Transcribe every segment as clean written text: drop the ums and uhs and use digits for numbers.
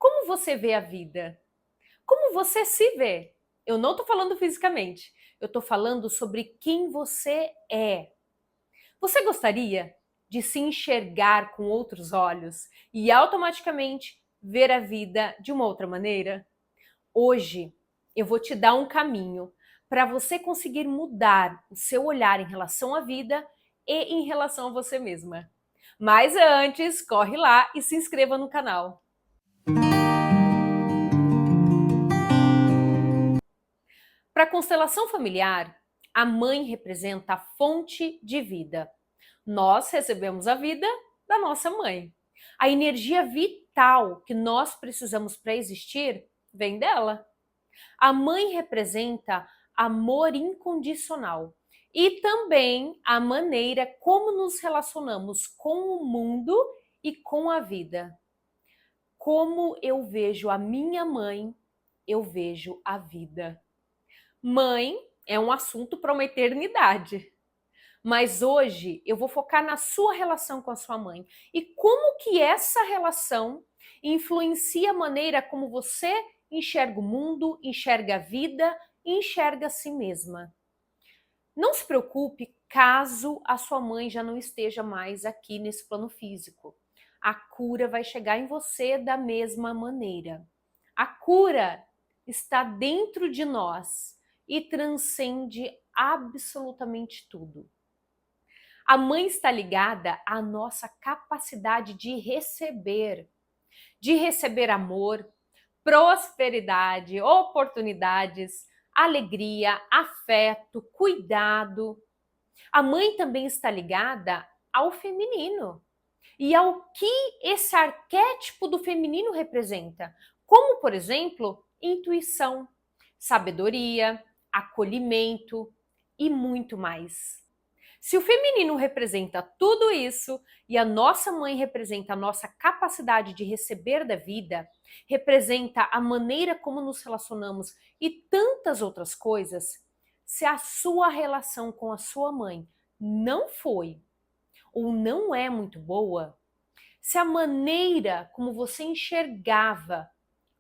Como você vê a vida? Como você se vê? Eu não estou falando fisicamente, eu estou falando sobre quem você é. Você gostaria de se enxergar com outros olhos e automaticamente ver a vida de uma outra maneira? Hoje eu vou te dar um caminho para você conseguir mudar o seu olhar em relação à vida e em relação a você mesma. Mas antes, corre lá e se inscreva no canal. Para a constelação familiar, a mãe representa a fonte de vida. Nós recebemos a vida da nossa mãe. A energia vital que nós precisamos para existir vem dela. A mãe representa amor incondicional e também a maneira como nos relacionamos com o mundo e com a vida. Como eu vejo a minha mãe, eu vejo a vida. Mãe é um assunto para uma eternidade. Mas hoje eu vou focar na sua relação com a sua mãe e como que essa relação influencia a maneira como você enxerga o mundo, enxerga a vida e enxerga a si mesma. Não se preocupe caso a sua mãe já não esteja mais aqui nesse plano físico. A cura vai chegar em você da mesma maneira. A cura está dentro de nós e transcende absolutamente tudo. A mãe está ligada à nossa capacidade de receber amor, prosperidade, oportunidades, alegria, afeto, cuidado. A mãe também está ligada ao feminino e ao que esse arquétipo do feminino representa, como, por exemplo, intuição, sabedoria, acolhimento e muito mais. Se o feminino representa tudo isso e a nossa mãe representa a nossa capacidade de receber da vida, representa a maneira como nos relacionamos e tantas outras coisas, se a sua relação com a sua mãe não foi ou não é muito boa, se a maneira como você enxergava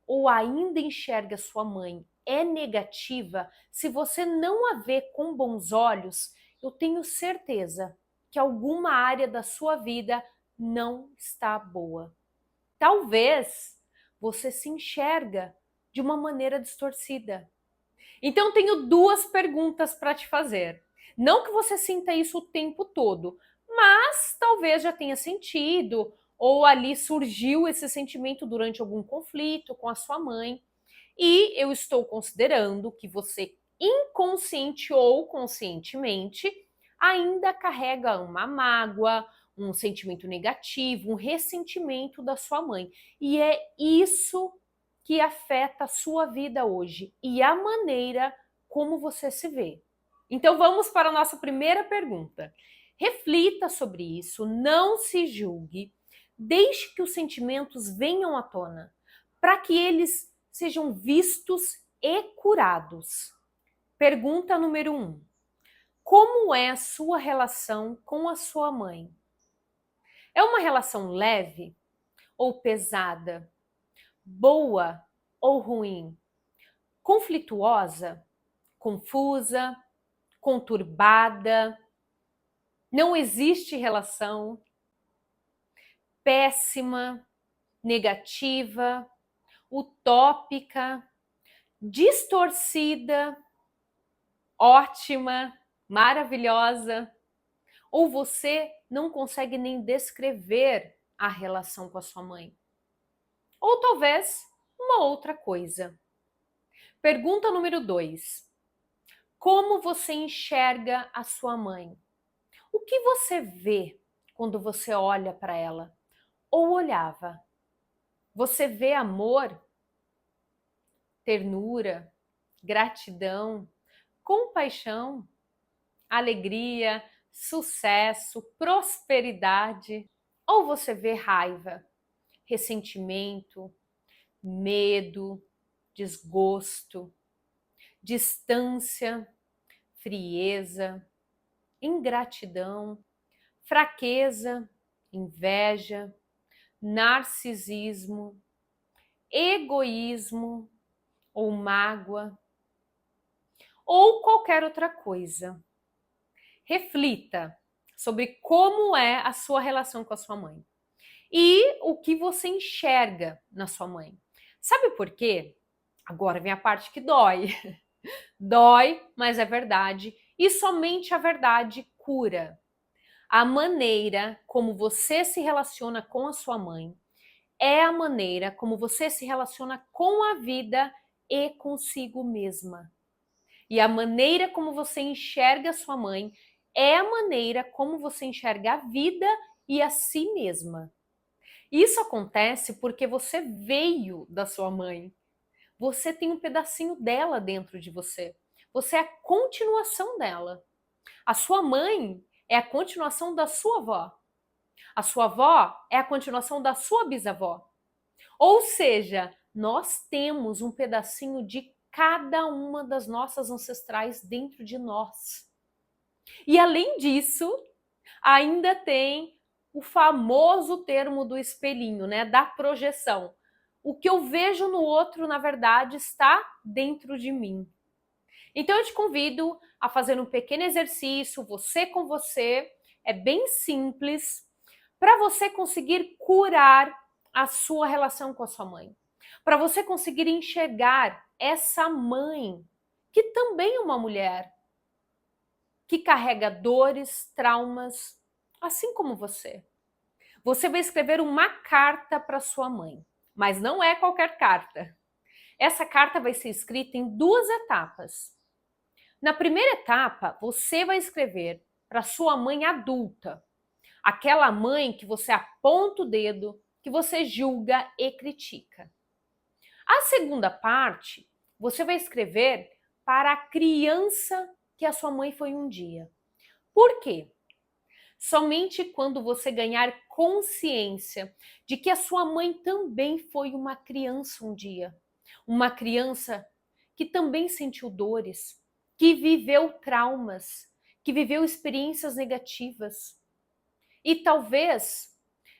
ou ainda enxerga sua mãe é negativa, se você não a vê com bons olhos, eu tenho certeza que alguma área da sua vida não está boa. Talvez você se enxerga de uma maneira distorcida. Então tenho duas perguntas para te fazer. Não que você sinta isso o tempo todo, mas talvez já tenha sentido ou ali surgiu esse sentimento durante algum conflito com a sua mãe. E eu estou considerando que você, inconsciente ou conscientemente, ainda carrega uma mágoa, um sentimento negativo, um ressentimento da sua mãe. E é isso que afeta a sua vida hoje e a maneira como você se vê. Então vamos para a nossa primeira pergunta. Reflita sobre isso, não se julgue, deixe que os sentimentos venham à tona, para que eles sejam vistos e curados. Pergunta número 1. Como é a sua relação com a sua mãe? É uma relação leve ou pesada? Boa ou ruim? Conflituosa? Confusa? Conturbada? Não existe relação? Péssima? Negativa? Utópica? Distorcida? Ótima, maravilhosa, ou você não consegue nem descrever a relação com a sua mãe. Ou talvez uma outra coisa. Pergunta número 2. Como você enxerga a sua mãe? O que você vê quando você olha para ela? Ou olhava? Você vê amor, ternura, gratidão, compaixão, alegria, sucesso, prosperidade? Ou você vê raiva, ressentimento, medo, desgosto, distância, frieza, ingratidão, fraqueza, inveja, narcisismo, egoísmo ou mágoa ou qualquer outra coisa. Reflita sobre como é a sua relação com a sua mãe e o que você enxerga na sua mãe. Sabe por quê? Agora vem a parte que dói. Dói, mas é verdade, e somente a verdade cura. A maneira como você se relaciona com a sua mãe é a maneira como você se relaciona com a vida e consigo mesma. E a maneira como você enxerga a sua mãe é a maneira como você enxerga a vida e a si mesma. Isso acontece porque você veio da sua mãe. Você tem um pedacinho dela dentro de você. Você é a continuação dela. A sua mãe é a continuação da sua avó. A sua avó é a continuação da sua bisavó. Ou seja, nós temos um pedacinho de cada uma das nossas ancestrais dentro de nós. E além disso, ainda tem o famoso termo do espelhinho, né, da projeção. O que eu vejo no outro, na verdade, está dentro de mim. Então eu te convido a fazer um pequeno exercício, você com você, é bem simples, para você conseguir curar a sua relação com a sua mãe. Para você conseguir enxergar essa mãe, que também é uma mulher, que carrega dores, traumas, assim como você. Você vai escrever uma carta para sua mãe, mas não é qualquer carta. Essa carta vai ser escrita em 2 etapas. Na primeira etapa, você vai escrever para sua mãe adulta, aquela mãe que você aponta o dedo, que você julga e critica. A segunda parte, você vai escrever para a criança que a sua mãe foi um dia. Por quê? Somente quando você ganhar consciência de que a sua mãe também foi uma criança um dia, uma criança que também sentiu dores, que viveu traumas, que viveu experiências negativas. E talvez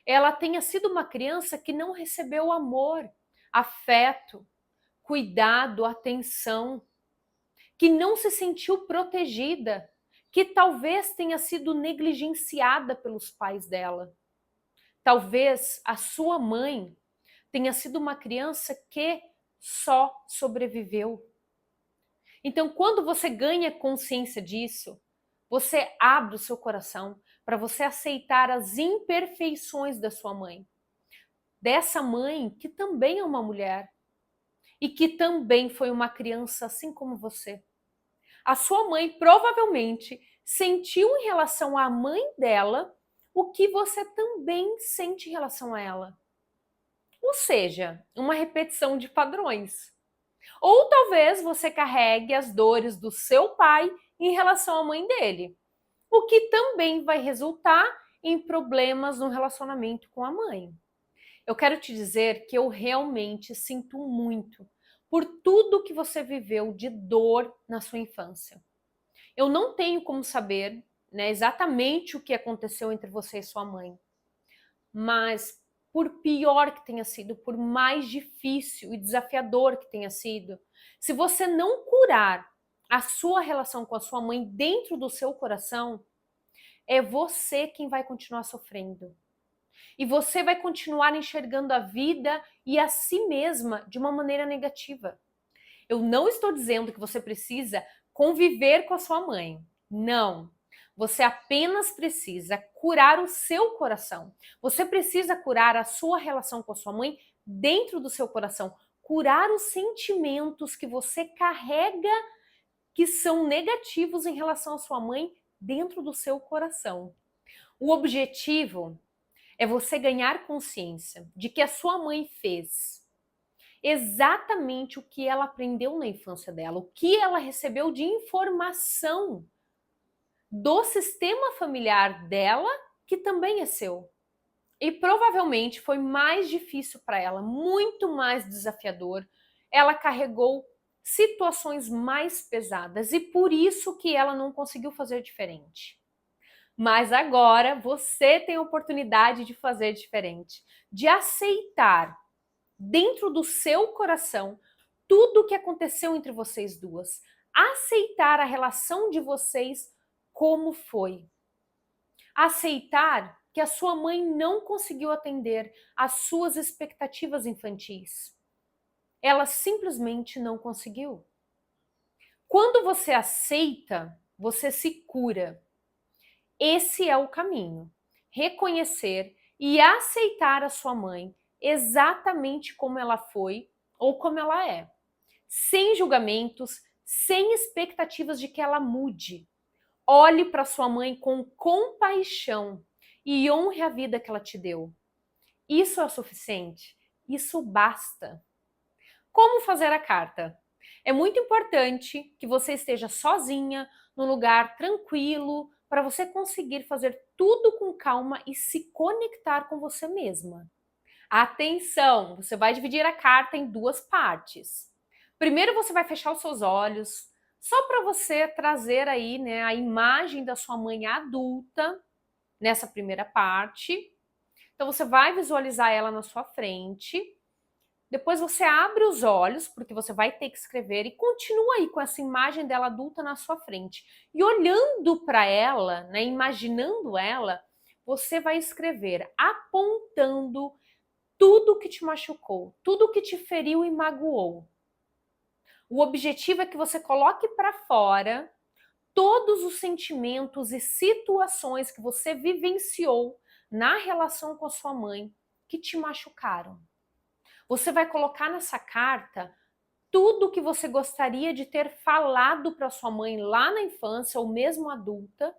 ela tenha sido uma criança que não recebeu amor, afeto, cuidado, atenção, que não se sentiu protegida, que talvez tenha sido negligenciada pelos pais dela. Talvez a sua mãe tenha sido uma criança que só sobreviveu. Então, quando você ganha consciência disso, você abre o seu coração para você aceitar as imperfeições da sua mãe. Dessa mãe que também é uma mulher e que também foi uma criança assim como você. A sua mãe provavelmente sentiu em relação à mãe dela o que você também sente em relação a ela. Ou seja, uma repetição de padrões. Ou talvez você carregue as dores do seu pai em relação à mãe dele, o que também vai resultar em problemas no relacionamento com a mãe. Eu quero te dizer que eu realmente sinto muito por tudo que você viveu de dor na sua infância. Eu não tenho como saber, né, exatamente o que aconteceu entre você e sua mãe, mas por pior que tenha sido, por mais difícil e desafiador que tenha sido, se você não curar a sua relação com a sua mãe dentro do seu coração, é você quem vai continuar sofrendo. E você vai continuar enxergando a vida e a si mesma de uma maneira negativa. Eu não estou dizendo que você precisa conviver com a sua mãe. Não. Você apenas precisa curar o seu coração. Você precisa curar a sua relação com a sua mãe dentro do seu coração. Curar os sentimentos que você carrega que são negativos em relação à sua mãe dentro do seu coração. O objetivo é você ganhar consciência de que a sua mãe fez exatamente o que ela aprendeu na infância dela, o que ela recebeu de informação do sistema familiar dela, que também é seu. E provavelmente foi mais difícil para ela, muito mais desafiador. Ela carregou situações mais pesadas e por isso que ela não conseguiu fazer diferente. Mas agora você tem a oportunidade de fazer diferente, de aceitar dentro do seu coração, tudo o que aconteceu entre vocês duas. Aceitar a relação de vocês como foi. Aceitar que a sua mãe não conseguiu atender às suas expectativas infantis. Ela simplesmente não conseguiu. Quando você aceita, você se cura. Esse é o caminho. Reconhecer e aceitar a sua mãe exatamente como ela foi ou como ela é. Sem julgamentos, sem expectativas de que ela mude. Olhe para sua mãe com compaixão e honre a vida que ela te deu. Isso é o suficiente. Isso basta. Como fazer a carta? É muito importante que você esteja sozinha, num lugar tranquilo, para você conseguir fazer tudo com calma e se conectar com você mesma. Atenção, você vai dividir a carta em duas partes. Primeiro você vai fechar os seus olhos, só para você trazer aí, né, a imagem da sua mãe adulta nessa primeira parte. Então você vai visualizar ela na sua frente. Depois você abre os olhos, porque você vai ter que escrever, e continua aí com essa imagem dela adulta na sua frente. E olhando para ela, né, imaginando ela, você vai escrever apontando tudo que te machucou, tudo que te feriu e magoou. O objetivo é que você coloque para fora todos os sentimentos e situações que você vivenciou na relação com a sua mãe que te machucaram. Você vai colocar nessa carta tudo o que você gostaria de ter falado para sua mãe lá na infância ou mesmo adulta,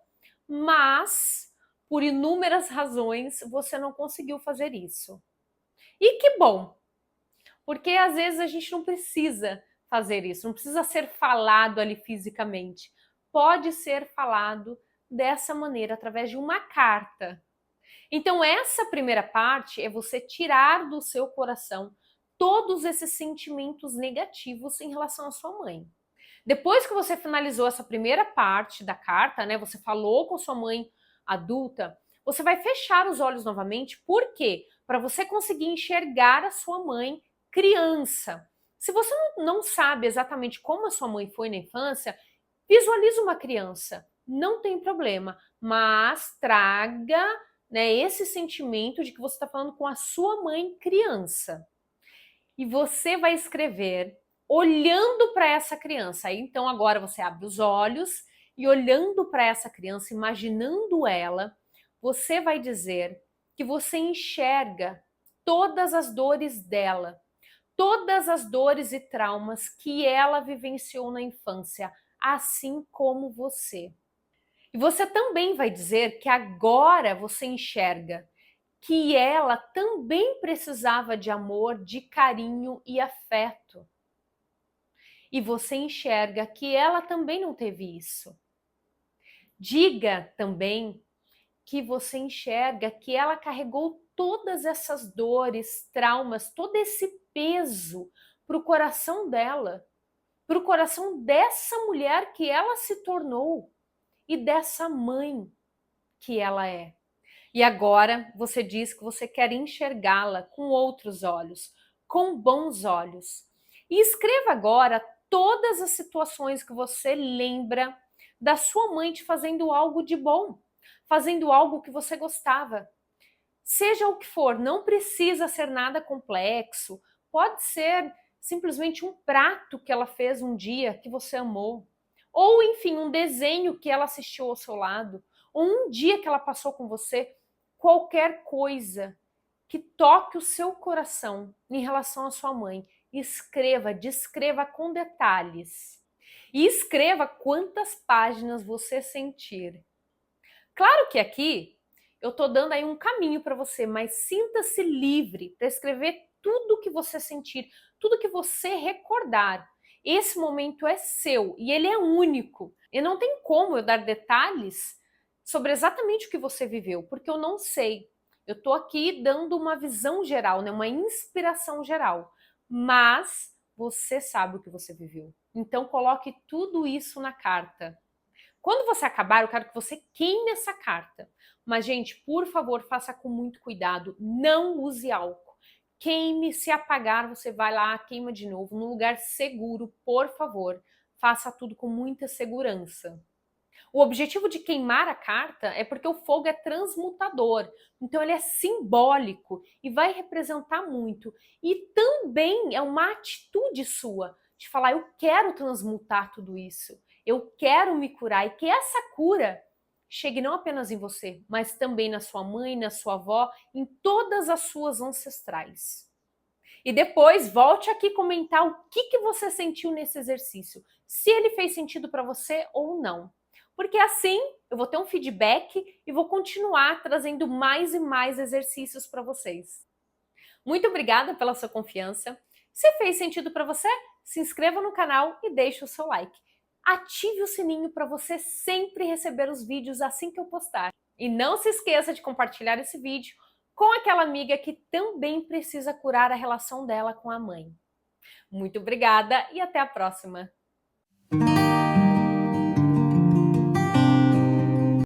mas por inúmeras razões você não conseguiu fazer isso. E que bom, porque às vezes a gente não precisa fazer isso, não precisa ser falado ali fisicamente. Pode ser falado dessa maneira, através de uma carta. Então essa primeira parte é você tirar do seu coração todos esses sentimentos negativos em relação à sua mãe. Depois que você finalizou essa primeira parte da carta, né, você falou com sua mãe adulta, você vai fechar os olhos novamente. Por quê? Para você conseguir enxergar a sua mãe criança. Se você não sabe exatamente como a sua mãe foi na infância, visualize uma criança. Não tem problema, mas traga, né, esse sentimento de que você está falando com a sua mãe criança. E você vai escrever olhando para essa criança. Aí, então agora você abre os olhos e olhando para essa criança, imaginando ela, você vai dizer que você enxerga todas as dores dela, todas as dores e traumas que ela vivenciou na infância, assim como você. E você também vai dizer que agora você enxerga que ela também precisava de amor, de carinho e afeto. E você enxerga que ela também não teve isso. Diga também que você enxerga que ela carregou todas essas dores, traumas, todo esse peso para o coração dela, para o coração dessa mulher que ela se tornou e dessa mãe que ela é. E agora você diz que você quer enxergá-la com outros olhos, com bons olhos. E escreva agora todas as situações que você lembra da sua mãe te fazendo algo de bom, fazendo algo que você gostava. Seja o que for, não precisa ser nada complexo, pode ser simplesmente um prato que ela fez um dia que você amou. Ou, enfim, um desenho que ela assistiu ao seu lado, ou um dia que ela passou com você. Qualquer coisa que toque o seu coração em relação à sua mãe, escreva, descreva com detalhes. E escreva quantas páginas você sentir. Claro que aqui eu estou dando aí um caminho para você, mas sinta-se livre para escrever tudo que você sentir, tudo que você recordar. Esse momento é seu e ele é único. E não tem como eu dar detalhes sobre exatamente o que você viveu, porque eu não sei. Eu estou aqui dando uma visão geral, né? Uma inspiração geral. Mas você sabe o que você viveu. Então coloque tudo isso na carta. Quando você acabar, eu quero que você queime essa carta. Mas, gente, por favor, faça com muito cuidado. Não use álcool. queime, se apagar, você vai lá, queima de novo, num lugar seguro, por favor. Faça tudo com muita segurança. O objetivo de queimar a carta é porque o fogo é transmutador, então ele é simbólico e vai representar muito. E também é uma atitude sua de falar: eu quero transmutar tudo isso, eu quero me curar, e que essa cura chegue não apenas em você, mas também na sua mãe, na sua avó, em todas as suas ancestrais. E depois volte aqui comentar o que você sentiu nesse exercício, se ele fez sentido para você ou não. Porque assim eu vou ter um feedback e vou continuar trazendo mais e mais exercícios para vocês. Muito obrigada pela sua confiança. Se fez sentido para você, se inscreva no canal e deixe o seu like. Ative o sininho para você sempre receber os vídeos assim que eu postar. E não se esqueça de compartilhar esse vídeo com aquela amiga que também precisa curar a relação dela com a mãe. Muito obrigada e até a próxima!